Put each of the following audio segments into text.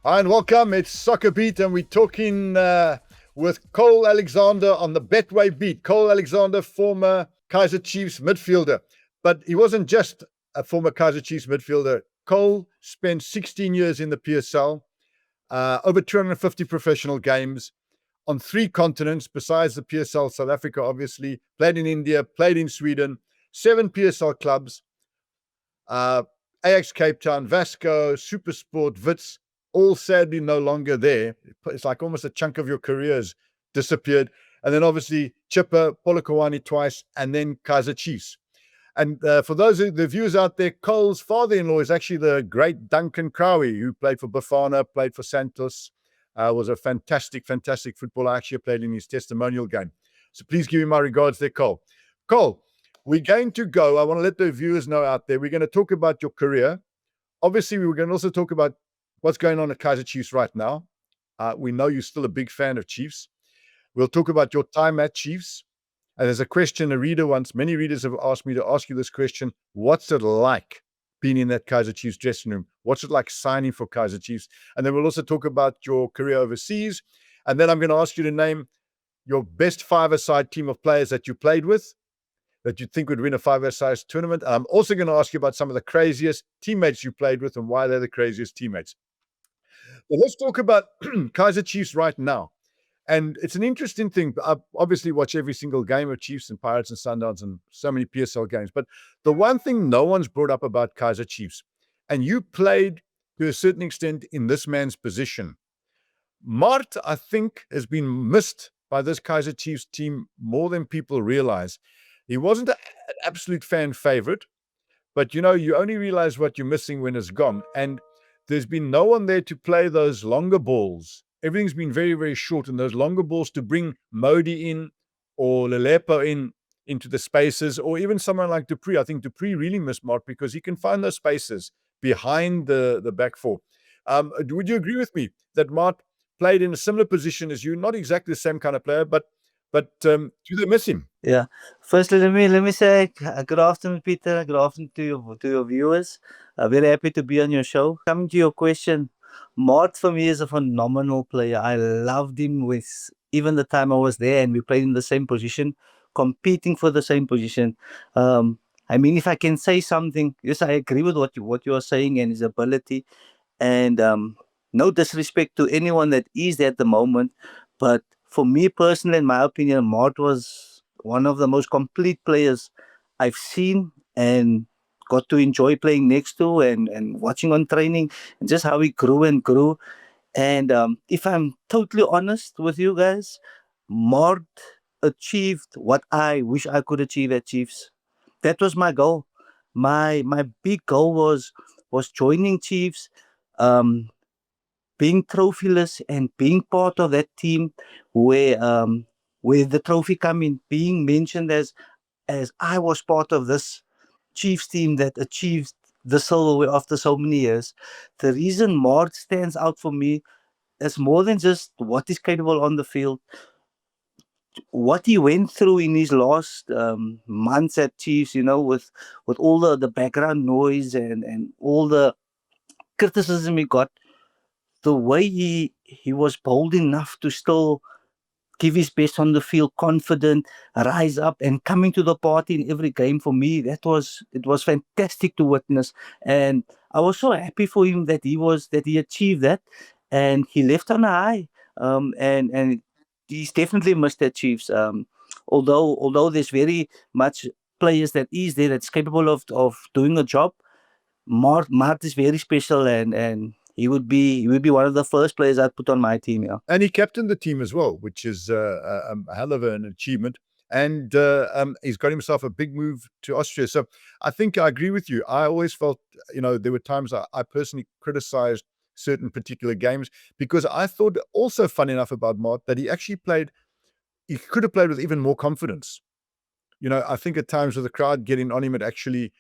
Hi and welcome. It's Soccerbeat, and we're talking with Cole Alexander on the Betway Beat. Cole Alexander, former Kaizer Chiefs midfielder, but he wasn't just a former Kaizer Chiefs midfielder. Cole spent 16 years in the PSL, over 250 professional games on 3 continents besides the PSL. South Africa, obviously, played in India, played in Sweden, 7 PSL clubs. Ajax Cape Town, Vasco, Supersport, Wits, all sadly no longer there. It's like almost a chunk of your career has disappeared. And then obviously Chipper, Polokwane twice, and then Kaizer Chiefs. And for those of the viewers out there, Cole's father-in-law is actually the great Duncan Crowley, who played for Bafana, played for Santos, was a fantastic footballer. I actually played in his testimonial game. So please give him my regards there, Cole. Cole, we're going to go. I want to let the viewers know out there, we're going to talk about your career. Obviously, we're going to also talk about what's going on at Kaizer Chiefs right now. We know you're still a big fan of Chiefs. We'll talk about your time at Chiefs. And there's a question a reader once, many readers have asked me to ask you this question. What's it like being in that Kaizer Chiefs dressing room? What's it like signing for Kaizer Chiefs? And then we'll also talk about your career overseas. And then I'm going to ask you to name your best five-a-side team of players that you played with, that you think would win a five-a-side tournament. And I'm also going to ask you about some of the craziest teammates you played with and why they're the craziest teammates. But let's talk about Kaizer Chiefs right now. And it's an interesting thing. I obviously watch every single game of Chiefs and Pirates and Sundowns and so many PSL games. But the one thing no one's brought up about Kaizer Chiefs, and you played to a certain extent in this man's position. Maart, I think, has been missed by this Kaizer Chiefs team more than people realize. He wasn't an absolute fan favorite, but you only realize what you're missing when it's gone. And there's been no one there to play those longer balls. Everything's been very, very short, and those longer balls to bring Modi in or Lelepo into the spaces, or even someone like Dupree. I think Dupree really missed Mark because he can find those spaces behind the back four. Would you agree with me that Mark played in a similar position as you? Not exactly the same kind of player, but do they miss him? Yeah. Firstly, let me say good afternoon, Peter. Good afternoon to your viewers. Very happy to be on your show. Coming to your question, Mort for me is a phenomenal player. I loved him with even the time I was there, and we played in the same position, competing for the same position. I mean, if I can say something, yes, I agree with what you are saying and his ability. And no disrespect to anyone that is there at the moment, but for me personally, in my opinion, Mort was one of the most complete players I've seen and got to enjoy playing next to and watching on training, and just how he grew and grew. And if I'm totally honest with you guys, Mort achieved what I wish I could achieve at Chiefs. That was my goal. My big goal was joining Chiefs, um, being trophyless and being part of that team where the trophy come in, being mentioned as I was part of this Chiefs team that achieved the silverware after so many years. The reason Mart stands out for me is more than just what he's capable on the field. What he went through in his last months at Chiefs, with all the background noise and all the criticism he got, the way he was bold enough to still give his best on the field, confident, rise up and coming to the party in every game. For me, it was fantastic to witness, and I was so happy for him that he achieved that, and he left on a high. And he's definitely missed at Chiefs. Although there's very much players that is there that's capable of doing a job. Mart is very special, and he would be one of the first players I'd put on my team. Yeah. And he captained the team as well, which is a hell of an achievement. And he's got himself a big move to Austria. So I think I agree with you. I always felt, there were times I personally criticized certain particular games because I thought also fun enough about Mart that he could have played with even more confidence. I think at times with the crowd getting on him, it actually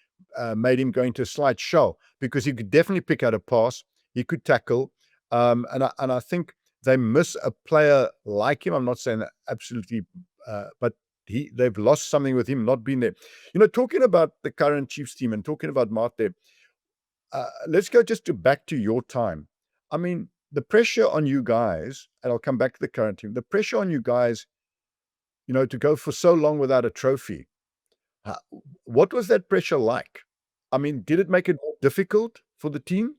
made him go into a slight shell because he could definitely pick out a pass. He could tackle. And I think they miss a player like him. I'm not saying that absolutely, but they've lost something with him not being there. Talking about the current Chiefs team and talking about Maart there, let's go just back to your time. I mean, the pressure on you guys, and I'll come back to the current team, the pressure on you guys, to go for so long without a trophy. What was that pressure like? I mean, did it make it more difficult for the team?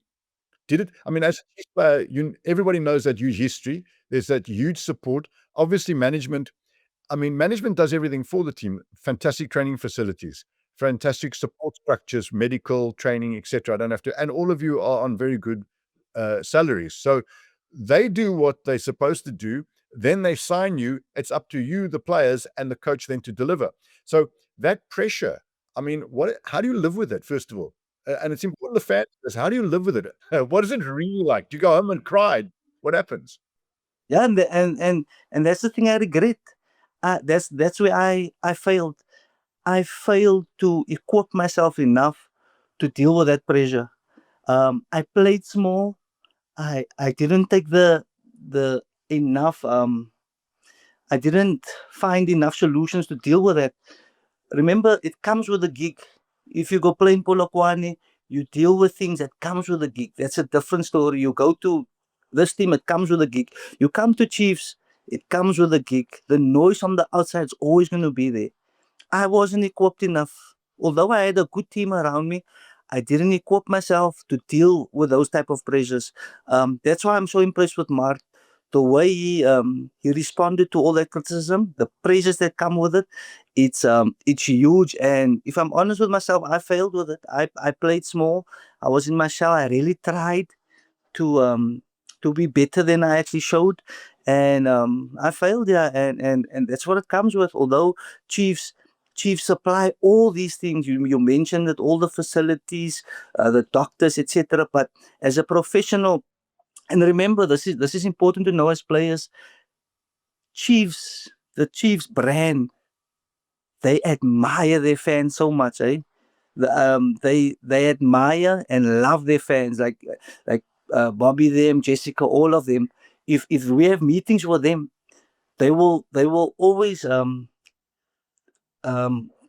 Did it? I mean, as a Chiefs player, everybody knows that huge history. There's that huge support. Obviously, management does everything for the team. Fantastic training facilities, fantastic support structures, medical training, etc. I don't have to, and all of you are on very good salaries. So they do what they're supposed to do. Then they sign you. It's up to you, the players, and the coach then to deliver. So that pressure, I mean, how do you live with it, first of all? And it's important the fans, how do you live with it? What is it really like? Do you go home and cry? What happens? Yeah, and that's the thing I regret. That's where I failed. I failed to equip myself enough to deal with that pressure. I played small. I didn't take the enough. I didn't find enough solutions to deal with that. Remember, it comes with a gig. If you go play in Polokwane, you deal with things that comes with a gig. That's a different story. You go to this team, it comes with a gig. You come to Chiefs, it comes with a gig. The noise from the outside is always going to be there. I wasn't equipped enough. Although I had a good team around me, I didn't equip myself to deal with those type of pressures. That's why I'm so impressed with Maart. The way he responded to all that criticism, the pressures that come with it, it's huge. And if I'm honest with myself, I failed with it. I played small. I was in my shell. I really tried to be better than I actually showed, and I failed. Yeah, and that's what it comes with. Although Chiefs Chiefs supply all these things. You mentioned that all the facilities, the doctors, etc. But as a professional, and remember, this is important to know as players. The Chiefs brand, they admire their fans so much, eh? They admire and love their fans, like Bobby, them, Jessica, all of them. If we have meetings with them, they will always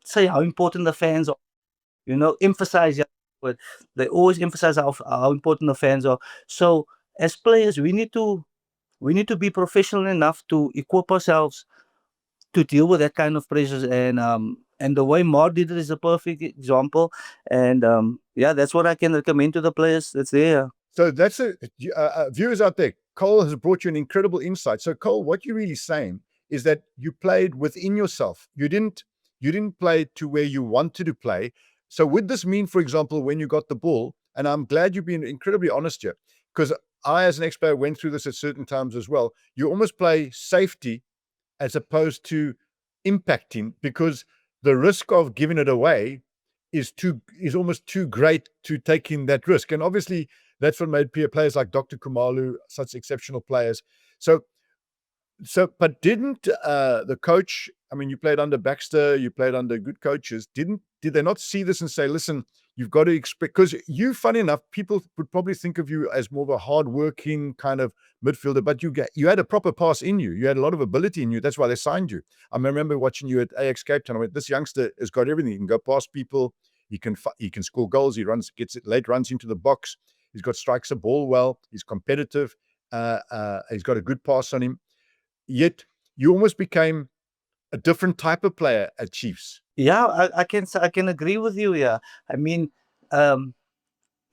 say how important the fans are. Emphasize. Yeah, but they always emphasize how important the fans are. So as players, we need to be professional enough to equip ourselves to deal with that kind of pressures, and the way Mar did it is a perfect example. And yeah, that's what I can recommend to the players that's there. So that's viewers out there. Cole has brought you an incredible insight. So Cole, what you're really saying is that you played within yourself. You didn't play to where you wanted to play. So would this mean, for example, when you got the ball, and I'm glad you've been incredibly honest here, because I, as an ex-player, went through this at certain times as well. You almost play safety as opposed to impacting, because the risk of giving it away is almost too great to taking that risk. And obviously, that's what made players like Dr. Kumalu such exceptional players. So, but didn't the coach? I mean, you played under Baxter, you played under good coaches. Did they not see this and say, "Listen, you've got to expect"? Because you, funny enough, people would probably think of you as more of a hard-working kind of midfielder, but you had a proper pass in you. You had a lot of ability in you. That's why they signed you. I remember watching you at AX Cape Town. I went, "This youngster has got everything. He can go past people. He can score goals. He gets it late, runs into the box. He's got strikes the ball well. He's competitive. He's got a good pass on him." Yet you almost became a different type of player at Chiefs. Yeah, I can agree with you. Yeah, I mean, um,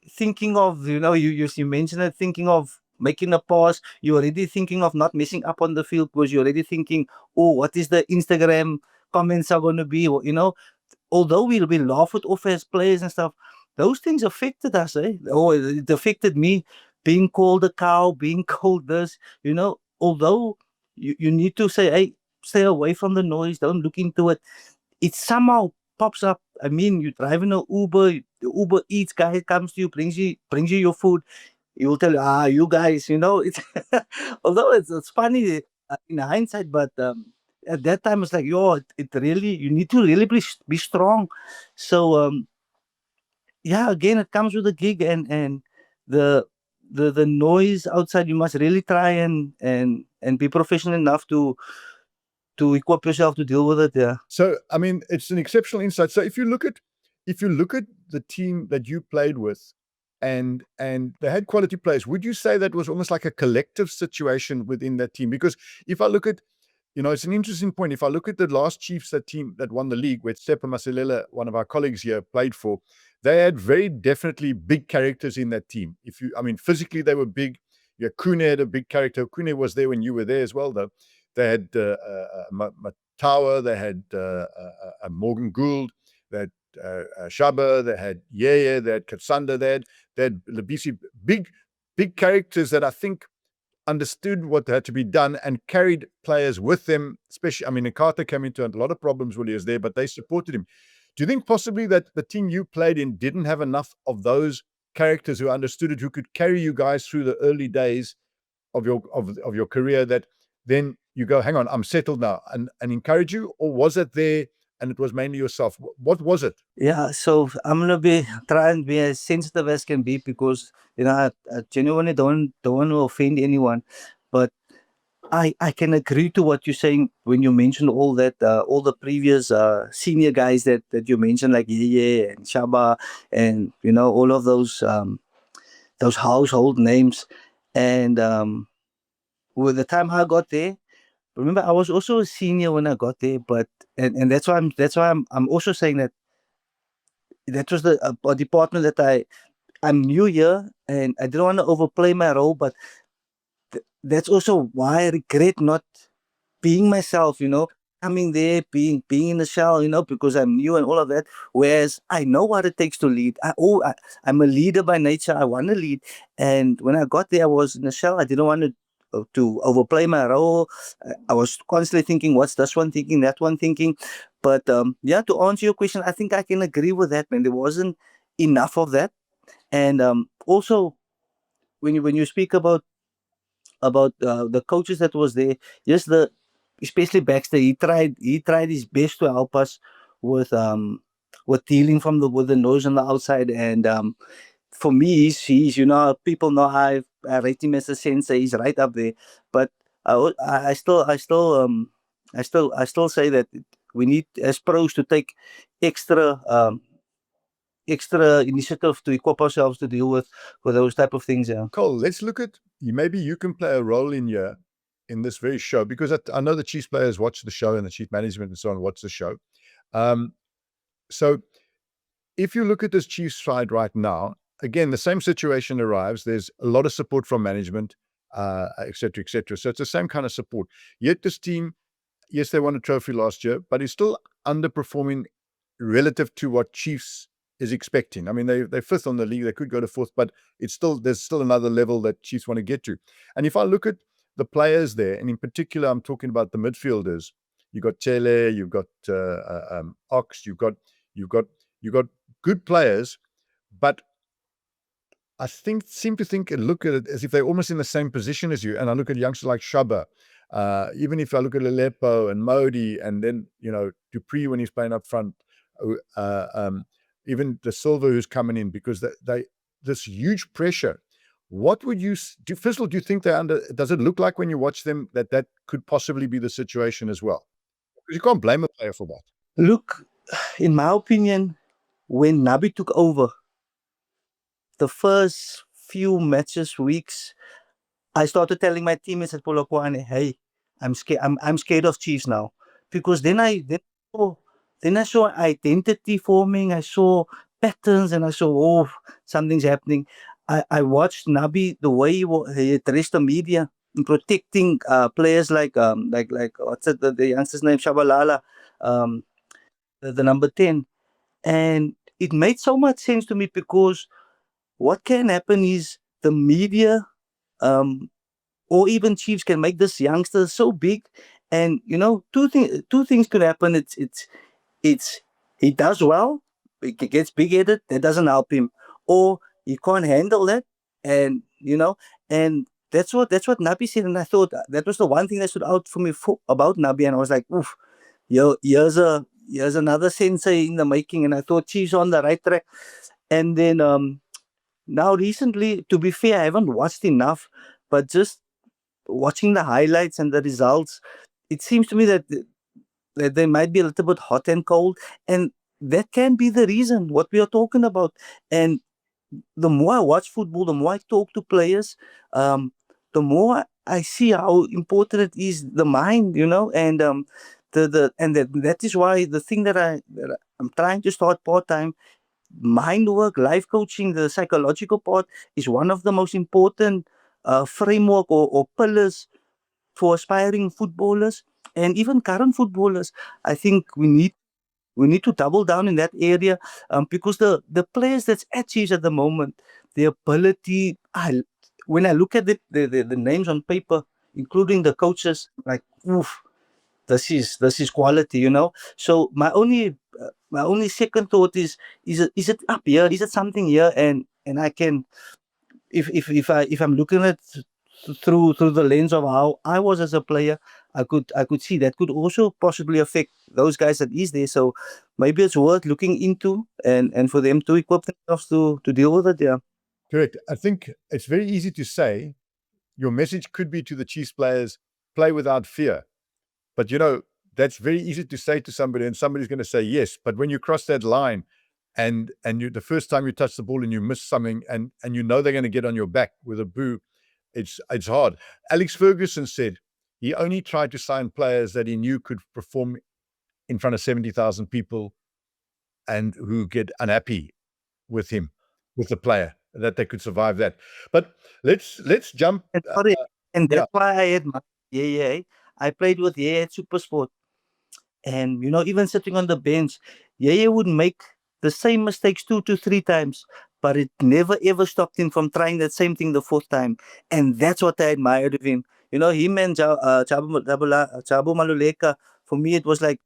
thinking of you mentioned it, thinking of making a pass, you're already thinking of not messing up on the field because you're already thinking, oh, what is the Instagram comments are going to be? Or, although we laugh it off as players and stuff, those things affected us, eh? Oh, it affected me, being called a cow, being called this, although you need to say, hey, stay away from the noise, don't look into it. It somehow pops up. I mean, you're driving an Uber, the Uber Eats guy comes to you, brings you your food. He will tell you, you guys, it's although it's funny in hindsight, but at that time it's like, yo, it really, you need to really be strong. So yeah, again, it comes with a gig, and the the noise outside. You must really try and be professional enough to equip yourself to deal with it. Yeah. So, I mean, it's an exceptional insight. So if you look at the team that you played with and they had quality players. Would you say that was almost like a collective situation within that team? Because if I look at, it's an interesting point. If I look at the last Chiefs, that team that won the league, where Sepa Masilela, one of our colleagues here, played for, they had very definitely big characters in that team. Physically they were big. Yeah, Kune had a big character. Kune was there when you were there as well, though. They had Matawa, they had Morgan Gould, they had Shaba, they had Yeye, they had Katsanda, they had Labisi, big characters that I think understood what had to be done and carried players with them, especially, Nkata came into a lot of problems when he was there, but they supported him. Do you think possibly that the team you played in didn't have enough of those characters who understood it, who could carry you guys through the early days of your career, that then you go, hang on, I'm settled now, and encourage you? Or was it there and it was mainly yourself? What was it? Yeah, so I'm gonna try and be as sensitive as can be, because I genuinely don't want to offend anyone, but I can agree to what you're saying when you mentioned all that, all the previous senior guys that you mentioned, like Yeye and Shaba, and all of those household names. And with the time I got there, remember I was also a senior when I got there, but and that's why I'm also saying that was a department that I'm new here, and I didn't want to overplay my role, but that's also why I regret not being myself, coming there, being in the shell, because I'm new and all of that. Whereas I know what it takes to lead. I'm a leader by nature. I want to lead. And when I got there, I was in the shell. I didn't want to overplay my role. I was constantly thinking, what's this one thinking, that one thinking. But yeah, to answer your question, I think I can agree with that, man. There wasn't enough of that. And also, when you speak about the coaches that was there, just especially Baxter, he tried his best to help us with dealing with the noise on the outside. And for me, he's people know I rate him as a sensei. He's right up there. But I still say that we need, as pros, to take extra extra initiative to equip ourselves to deal with those type of things. Yeah. Cole, let's look at, maybe you can play a role in this very show, because I know the Chiefs players watch the show, and the Chief management and so on watch the show. So if you look at this Chiefs side right now, again, the same situation arrives. There's a lot of support from management, et cetera, et cetera. So it's the same kind of support. Yet this team, yes, they won a trophy last year, but it's still underperforming relative to what Chiefs is expecting. They're fifth on the league. They could go to fourth, but there's still another level that Chiefs want to get to. And if I look at the players there, and in particular, I'm talking about the midfielders. You got Chele, you've got Ox, you've got good players, but I seem to think and look at it as if they're almost in the same position as you. And I look at youngsters like Shaba, even if I look at Aleppo and Modi, and then Dupree when he's playing up front, even the Silva who's coming in, because they this huge pressure. What would you do? First of all, do you think they're under? Does it look like when you watch them that could possibly be the situation as well? Because you can't blame a player for that. Look, in my opinion, when Nabi took over, the first few matches, weeks, I started telling my teammates at Polokwane, hey, I'm scared. I'm scared of Chiefs now, because then I saw identity forming. I saw patterns, and I saw, oh, something's happening. I watched Nabi, the way he addressed the media in protecting players like what's it, the youngster's name, Shabalala, the number 10, and it made so much sense to me, because what can happen is the media, or even Chiefs, can make this youngster so big, and two things could happen. It's he does well, he gets big headed, that doesn't help him, or he can't handle that, and and that's what Nabi said, and I thought that was the one thing that stood out for me about Nabi, and I was like, oof, here's another sensei in the making, and I thought Chiefs on the right track. And then now recently, to be fair, I haven't watched enough, but just watching the highlights and the results, it seems to me that they might be a little bit hot and cold, and that can be the reason what we are talking about. And the more I watch football, the more I talk to players, the more I see how important it is the mind, and that is why the thing I'm trying to start part time, mind work, life coaching, the psychological part is one of the most important framework or pillars for aspiring footballers and even current footballers. I think we need to double down in that area, because the players that's at Chiefs at the moment, the ability, when I look at the names on paper, including the coaches, like, oof, this is quality, So my only second thought is it up here? Is it something here? And I can, if I'm looking at through the lens of how I was as a player, I could see that could also possibly affect those guys that is there. So maybe it's worth looking into, and for them to equip themselves to deal with it. Yeah. Correct. I think it's very easy to say your message could be to the Chiefs players, play without fear. But that's very easy to say to somebody, and somebody's going to say yes. But when you cross that line, and the first time you touch the ball and you miss something, and they're going to get on your back with a boo, it's hard. Alex Ferguson said he only tried to sign players that he knew could perform in front of 70,000 people, and who get unhappy with him, with the player, that they could survive that. But let's jump. And sorry, and Yeah. that's why I had yeah. I played with at Supersport. And even sitting on the bench, Yaya would make the same mistakes 2 to 3 times, but it never ever stopped him from trying that same thing the fourth time. And that's what I admired of him. Him and Chabo Maluleka, for me, it was like,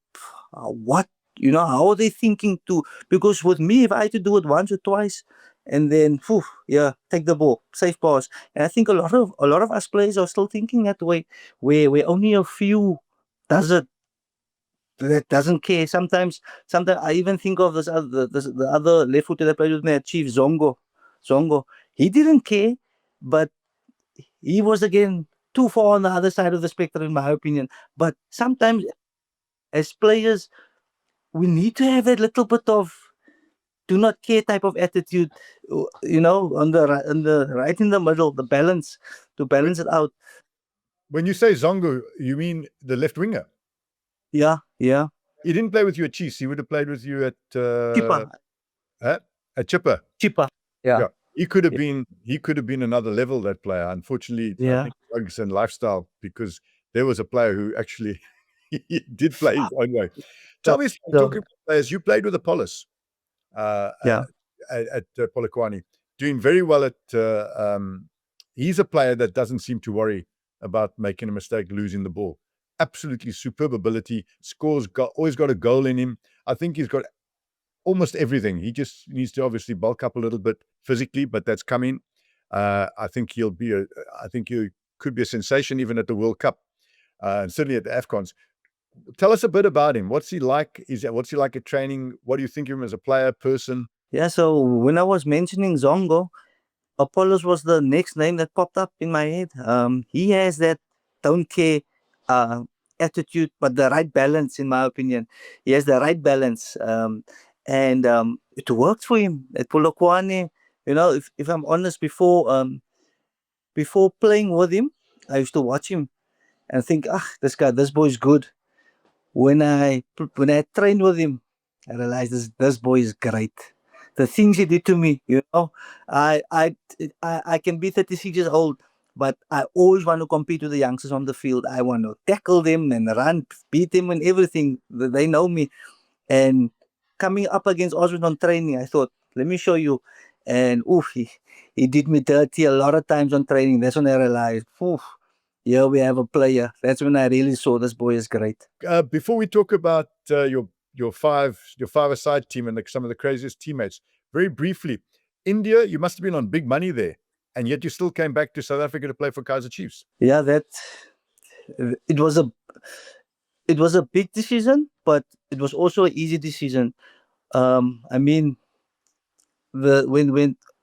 what? How are they thinking to? Because with me, if I had to do it once or twice, and then, yeah, take the ball, safe pass. And I think a lot of us players are still thinking that way, where only a few does it that doesn't care. Sometimes I even think of the other left footer that played with me at Chief Zongo. He didn't care, but he was again too far on the other side of the spectrum, in my opinion. But sometimes, as players, we need to have that little bit of do not care type of attitude, on the right in the middle, the balance, to balance it out. When you say Zongo, you mean the left winger? Yeah. He didn't play with you at Chiefs. He would have played with you at Chipper. At Chipper. Chipper. Yeah. He could have been another level, that player. Unfortunately, I Yeah. think drugs and lifestyle, because there was a player who actually he did play his own way. Tell me, talking about players, you played with Appollis Yeah. at Polokwane, doing very well at. He's a player that doesn't seem to worry about making a mistake, losing the ball. Absolutely superb ability, always got a goal in him. I think he's got almost everything. He just needs to obviously bulk up a little bit physically, but that's coming. I think he could be a sensation even at the World Cup, and certainly at the AFCONs. Tell us a bit about him. What's he like? What's he like at training? What do you think of him as a player, person? Yeah, so when I was mentioning Zongo, Apollos was the next name that popped up in my head. He has that don't care uh, attitude, but the right balance, in my opinion. He has the right balance, and it worked for him at Polokwane. If I'm honest, before playing with him, I used to watch him and think, this boy's good. When I trained with him, I realized this boy is great. The things he did to me, I I I can be 36 years old, but I always want to compete with the youngsters on the field. I want to tackle them and run, beat them and everything. They know me. And coming up against Oswin on training, I thought, let me show you. And he did me dirty a lot of times on training. That's when I realized, here we have a player. That's when I really saw this boy is great. Before we talk about your five-a-side team and some of the craziest teammates, very briefly, India, you must have been on big money there, and yet you still came back to South Africa to play for Kaizer Chiefs. Yeah, it was a big decision, but it was also an easy decision. I mean, when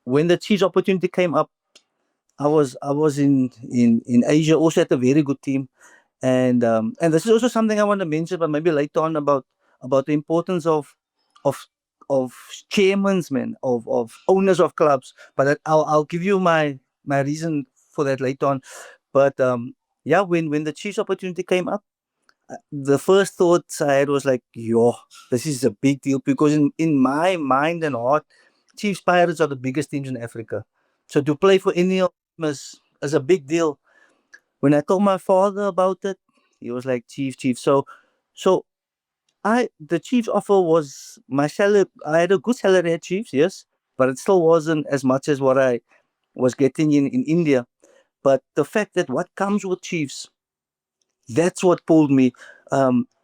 the Chiefs opportunity came up, I was in Asia also at a very good team, and this is also something I want to mention, but maybe later on, about the importance of chairmen, man, of owners of clubs. But I'll give you my reason for that later on. But yeah, when the Chiefs opportunity came up, the first thoughts I had was like, yo, this is a big deal because in my mind and heart, Chiefs Pirates are the biggest teams in Africa. So to play for any of them is a big deal. When I told my father about it, he was like, Chiefs. So the Chiefs offer was my salary. I had a good salary at Chiefs, yes, but it still wasn't as much as what I was getting in India. But the fact that what comes with Chiefs, that's what pulled me.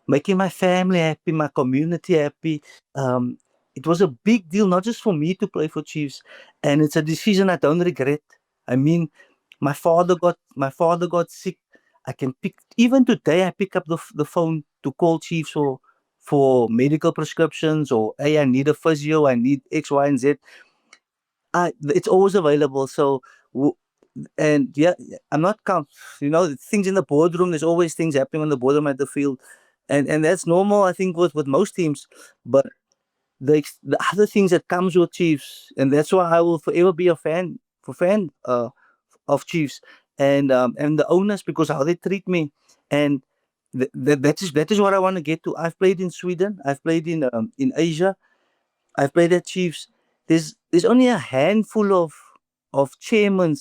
Making my family happy, my community happy. Um, it was a big deal, not just for me to play for Chiefs, and it's a decision I don't regret. I mean, my father got sick. I can pick even today. I pick up the phone to call Chiefs for medical prescriptions or hey, I need a physio, I need X, Y, and Z. It's always available. So and yeah, I'm not things in the boardroom. There's always things happening on the boardroom at the field, and that's normal. I think with most teams, but the other things that comes with Chiefs, and that's why I will forever be a fan of Chiefs and the owners because how they treat me, and that is what I want to get to. I've played in Sweden. I've played in Asia. I've played at Chiefs. There's only a handful of chairmen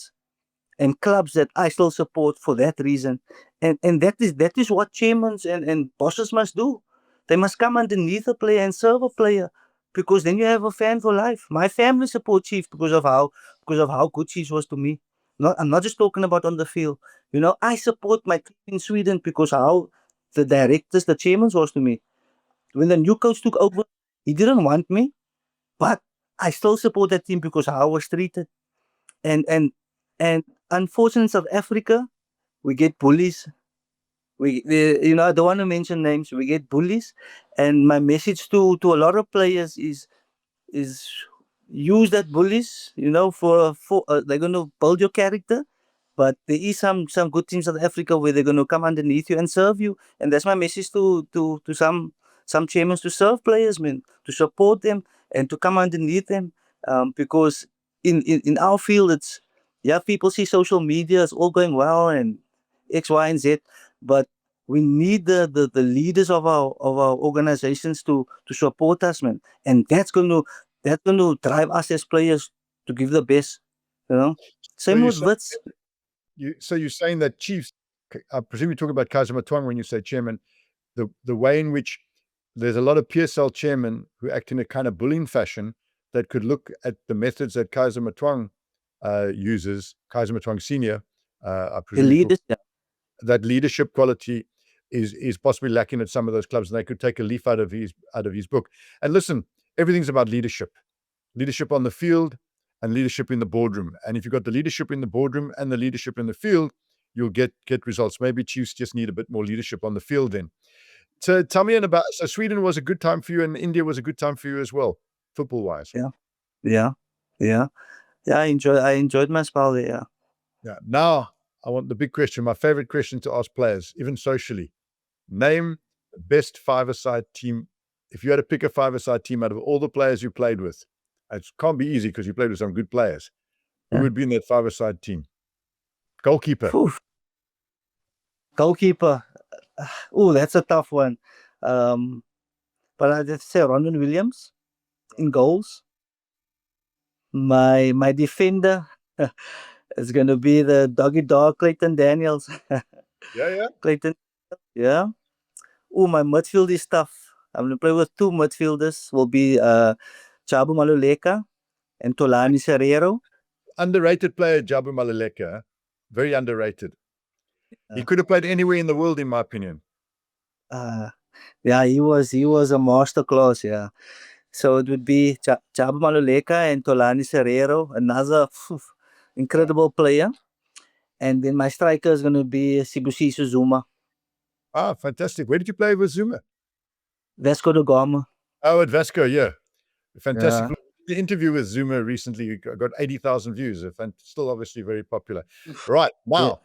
and clubs that I still support for that reason. And that is what chairmen and bosses must do. They must come underneath a player and serve a player because then you have a fan for life. My family support Chiefs because of how good Chiefs was to me. I'm not just talking about on the field. I support my team in Sweden because how the directors, the chairmen was to me. When the new coach took over, he didn't want me, but I still support that team because how I was treated. And unfortunately, in South Africa, we get bullies. I don't want to mention names. We get bullies, and my message to a lot of players is use that bullies. For they're going to build your character. But there is some good teams in South Africa where they're going to come underneath you and serve you, and that's my message to some chairmen to serve players, man, to support them and to come underneath them, because in our field it's yeah people see social media is all going well and X, Y, and Z, but we need the leaders of our organizations to support us, man, and that's going to drive us as players to give the best, you know. So Same with Wits. you're saying that Chiefs, I presume you're talking about Kaizer Motaung when you say chairman, the way in which there's a lot of PSL chairmen who act in a kind of bullying fashion that could look at the methods that Kaizer Motaung uses, Kaizer Motaung Senior, I The presume leaders, yeah. that leadership quality is possibly lacking at some of those clubs, and they could take a leaf out of his book. And listen, everything's about leadership on the field and leadership in the boardroom. And if you've got the leadership in the boardroom and the leadership in the field, you'll get results. Maybe Chiefs just need a bit more leadership on the field then. So tell me about, so Sweden was a good time for you and India was a good time for you as well, football-wise. Yeah, yeah, yeah, yeah. I enjoyed my spell there. Yeah. Yeah. Now, I want the big question, my favorite question to ask players, even socially. Name the best five-a-side team. If you had to pick a five-a-side team out of all the players you played with, it can't be easy because you played with some good players. Who Yeah. would be in that five-a-side team? Goalkeeper. Phew. Goalkeeper. Oh, that's a tough one. Um, but I'd have to say Ronwen Williams in goals. My defender is gonna be the doggy dog Clayton Daniels. Yeah. Clayton, yeah. Oh, my midfield is tough. I'm gonna play with two midfielders. Will be Chabu Maluleka and Tolani Serrero. Underrated player, Jabu Maluleka. Very underrated. He could have played anywhere in the world, in my opinion. Yeah, he was a master class. Yeah. So it would be Chabu Maluleka and Tolani Serrero, another incredible player. And then my striker is going to be Sibusiso Zuma. Ah, fantastic. Where did you play with Zuma? Vasco da Gama. Oh, at Vasco, yeah. Fantastic. Yeah. The interview with Zuma recently got 80,000 views. Still obviously very popular. Right. Now,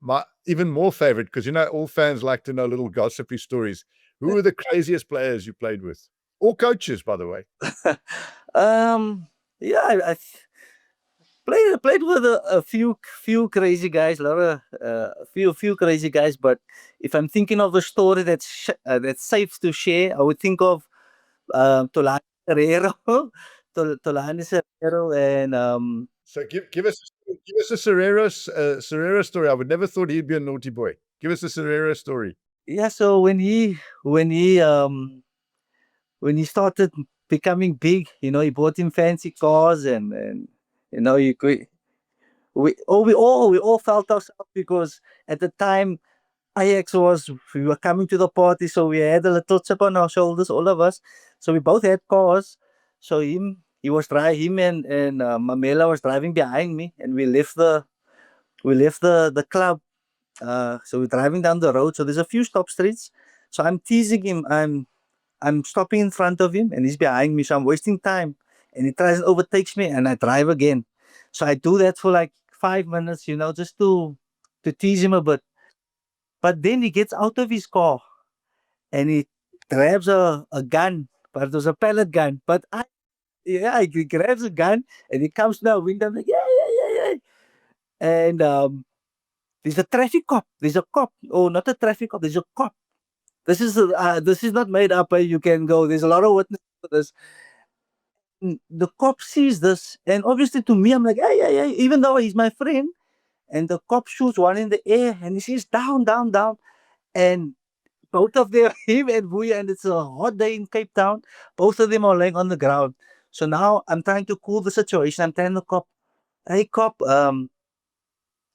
my even more favorite, because all fans like to know little gossipy stories. Who are the craziest players you played with? All coaches, by the way. Yeah, I played with a few crazy guys, a lot of few crazy guys. But if I'm thinking of a story that's safe to share, I would think of Tolani Herrero, Tolani Herrero, and So give us a Serrero story. I would never thought he'd be a naughty boy. Give us a Serrero story. yeah. So when he started becoming big, he bought him fancy cars, and you could we all felt ourselves because at the time we were coming to the party, so we had a little chip on our shoulders, all of us. So we both had cars. So him and Mamela was driving behind me, and we left the club. So we're driving down the road. So there's a few stop streets. So I'm teasing him. I'm stopping in front of him, and he's behind me. So I'm wasting time, and he tries and overtakes me, and I drive again. So I do that for like 5 minutes, just to tease him a bit. But then he gets out of his car and he grabs a gun, but it was a pellet gun. He grabs a gun and he comes to the window. I'm like, yeah, yeah, yeah, yeah. And there's a traffic cop. There's a cop. Oh, not a traffic cop. There's a cop. This is not made up. You can go. There's a lot of witnesses for this. The cop sees this, and obviously to me, I'm like, yeah, yeah, yeah. Even though he's my friend, and the cop shoots one in the air, and he says, down, down, down, and both of them, him and Vuya, and it's a hot day in Cape Town. Both of them are laying on the ground. So now I'm trying to cool the situation. I'm telling the cop, hey cop,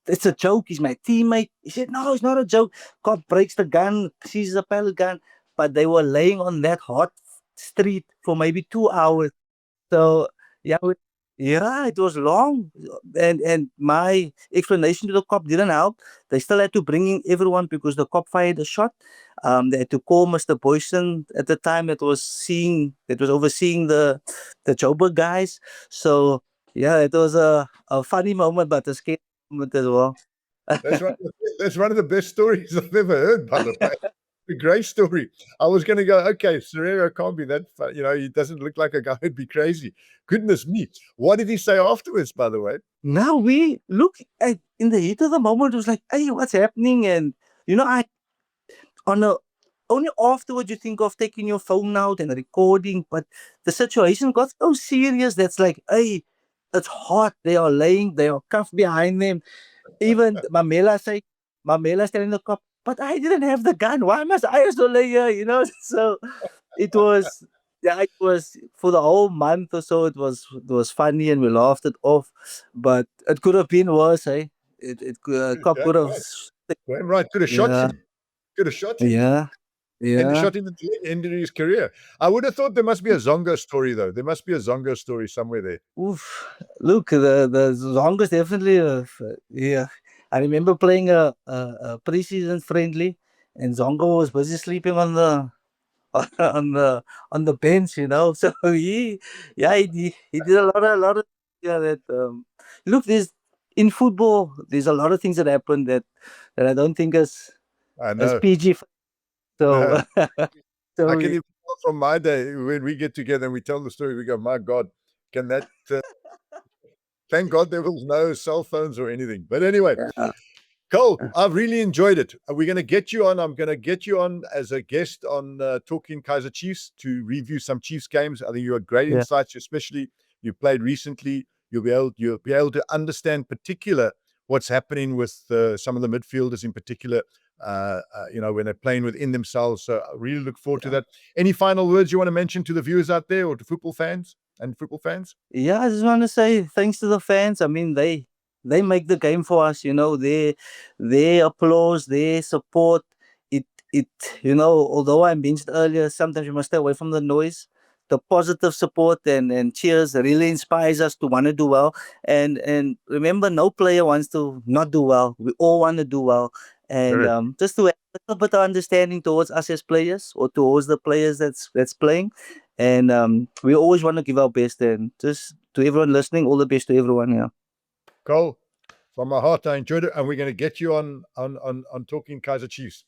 it's a joke. He's my teammate. He said, no, it's not a joke. Cop breaks the gun, seizes a pellet gun, but they were laying on that hot street for maybe 2 hours. So yeah, yeah, it was long, and my explanation to the cop didn't help. They still had to bring in everyone because the cop fired a shot. They had to call Mr. Boyson at the time that was overseeing the Joburg guys. So yeah, it was a funny moment, but a scary moment as well. That's one of the best stories I've ever heard, by the way. A great story. I was going to go, okay, Serrero can't be that fun. He doesn't look like a guy who'd be crazy. Goodness me. What did he say afterwards, by the way? Now we look at in the heat of the moment, it was like, hey, what's happening? And only afterwards you think of taking your phone out and recording, but the situation got so serious that's like, hey, it's hot. They are cuffed behind them. Even Mamela's telling the cop, but I didn't have the gun. Why must I also lay here? So it was, yeah, it was for the whole month or so. It was funny and we laughed it off, but it could have been worse. Cop could have. Right, could have shot him. Could have shot him. Yeah. And shot him into his career. I would have thought there must be a Zongo story, though. There must be a Zongo story somewhere there. Oof. Look, the Zongo's definitely, yeah. I remember playing a preseason friendly, and Zongo was busy sleeping on the on the bench, So he did a lot of that. Look, in football, there's a lot of things that happen that I don't think as PG. So, no. So I can even tell from my day when we get together and we tell the story, we go, my God, can that? Thank God there was no cell phones or anything. But anyway, Cole, I've really enjoyed it. We're going to get you on. I'm going to get you on as a guest on Talking Kaizer Chiefs to review some Chiefs games. I think you had great insights, especially you played recently. You'll be able to understand particular what's happening with some of the midfielders in particular. When they're playing within themselves. So I really look forward to that. Any final words you want to mention to the viewers out there or to football fans? Yeah, I just want to say thanks to the fans. I mean, they make the game for us. Their applause, their support. Although I mentioned earlier, sometimes you must stay away from the noise. The positive support and cheers really inspires us to want to do well. And remember, no player wants to not do well. We all want to do well. And just to have a little bit of understanding towards us as players or towards the players that's playing. And we always want to give our best. And just to everyone listening, all the best to everyone. Yeah. Cole, from my heart, I enjoyed it. And we're going to get you on Talking Kaizer Chiefs.